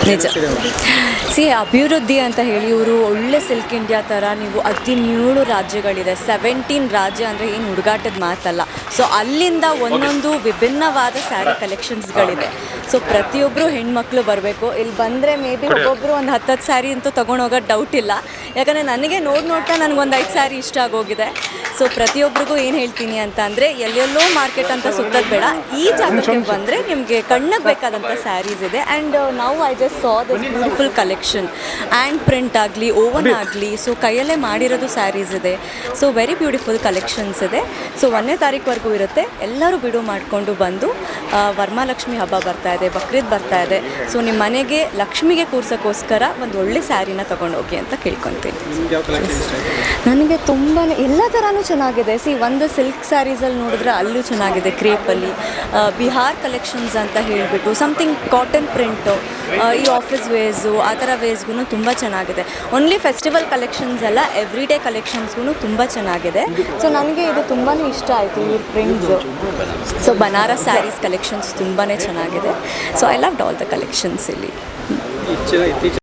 ನಿಜ. ಅಭಿವೃದ್ಧಿ ಅಂತ ಹೇಳಿ ಇವರು ಒಳ್ಳೆ ಸಿಲ್ಕ್ ಇಂಡಿಯಾ ಥರ ನೀವು 17 ರಾಜ್ಯಗಳಿದೆ, 17 ರಾಜ್ಯ ಅಂದರೆ ಏನು ಹುಡುಗಾಟದ ಮಾತಲ್ಲ. ಸೊ ಅಲ್ಲಿಂದ ಒಂದೊಂದು ವಿಭಿನ್ನವಾದ ಸ್ಯಾರಿ ಕಲೆಕ್ಷನ್ಸ್ಗಳಿದೆ. ಸೊ ಪ್ರತಿಯೊಬ್ಬರು ಹೆಣ್ಮಕ್ಳು ಬರಬೇಕು. ಇಲ್ಲಿ ಬಂದರೆ ಮೇ ಬಿ ಒಬ್ಬೊಬ್ಬರು ಒಂದು 10 ಸ್ಯಾರಿ ಅಂತೂ ತೊಗೊಂಡೋಗೋದು ಡೌಟ್ ಇಲ್ಲ. ಯಾಕಂದರೆ ನನಗೆ ನೋಡ್ತಾ ನನಗೊಂದು 5 ಸ್ಯಾರಿ ಇಷ್ಟ ಆಗೋಗಿದೆ. ಸೊ ಪ್ರತಿಯೊಬ್ಬರಿಗೂ ಏನು ಹೇಳ್ತೀನಿ ಅಂತ ಅಂದರೆ ಎಲ್ಲೆಲ್ಲೋ ಮಾರ್ಕೆಟ್ ಅಂತ ಸುತ್ತೋದು ಬೇಡ, ಈ ಜಾಗಕ್ಕೆ ಬಂದರೆ ನಿಮಗೆ ಕಣ್ಣಿಗೆ ಬೇಕಾದಂಥ ಸ್ಯಾರೀಸ್ ಇದೆ. ಆ್ಯಂಡ್ ನಾವು I just saw this beautiful collection, and print ಆಗಲಿ ಓವನ್ ಆಗಲಿ, ಸೊ ಕೈಯಲ್ಲೇ ಮಾಡಿರೋದು ಸ್ಯಾರೀಸ್ ಇದೆ. ಸೊ ವೆರಿ ಬ್ಯೂಟಿಫುಲ್ ಕಲೆಕ್ಷನ್ಸ್ ಇದೆ. ಸೊ 1ನೇ ತಾರೀಕುವರೆಗೂ ಇರುತ್ತೆ. ಎಲ್ಲರೂ ಬಿಡು ಮಾಡಿಕೊಂಡು ಬಂದು, ವರಮಹಾಲಕ್ಷ್ಮಿ ಹಬ್ಬ ಬರ್ತಾ ಇದೆ, ಬಕ್ರೀದ್ ಬರ್ತಾ ಇದೆ. ಸೊ ನಿಮ್ಮ ಮನೆಗೆ ಲಕ್ಷ್ಮಿಗೆ ಕೂರ್ಸೋಕ್ಕೋಸ್ಕರ ಒಂದು ಒಳ್ಳೆ ಸ್ಯಾರಿನ ತೊಗೊಂಡೋಗಿ ಅಂತ ಕೇಳ್ಕೊತೀನಿ. ನನಗೆ ತುಂಬಾ ಎಲ್ಲ ಥರನೂ ಚೆನ್ನಾಗಿದೆ. ಒಂದು ಸಿಲ್ಕ್ ಸ್ಯಾರೀಸಲ್ಲಿ ನೋಡಿದ್ರೆ ಅಲ್ಲೂ ಚೆನ್ನಾಗಿದೆ, ಕ್ರೇಪಲ್ಲಿ ಬಿಹಾರ್ ಕಲೆಕ್ಷನ್ಸ್ ಅಂತ ಹೇಳಿಬಿಟ್ಟು ಸಮಥಿಂಗ್ ಕಾಟನ್ ಪ್ರಿಂಟು, ಈ ಆಫೀಸ್ ವೇಸು ಆ ಥರ ವೇಸ್ಗೂ ತುಂಬ ಚೆನ್ನಾಗಿದೆ. ಓನ್ಲಿ ಫೆಸ್ಟಿವಲ್ ಕಲೆಕ್ಷನ್ಸ್ ಅಲ್ಲ, ಎವ್ರಿ ಡೇ ಕಲೆಕ್ಷನ್ಸ್ಗೂ ತುಂಬ ಚೆನ್ನಾಗಿದೆ. ಸೊ ನನಗೆ ಇದು ತುಂಬಾ ಇಷ್ಟ ಆಯಿತು, ಇವ್ರ prints. So Banaras sarees collections ತುಂಬಾ ಚೆನ್ನಾಗಿದೆ. So I loved all the collections ಇಲ್ಲಿ.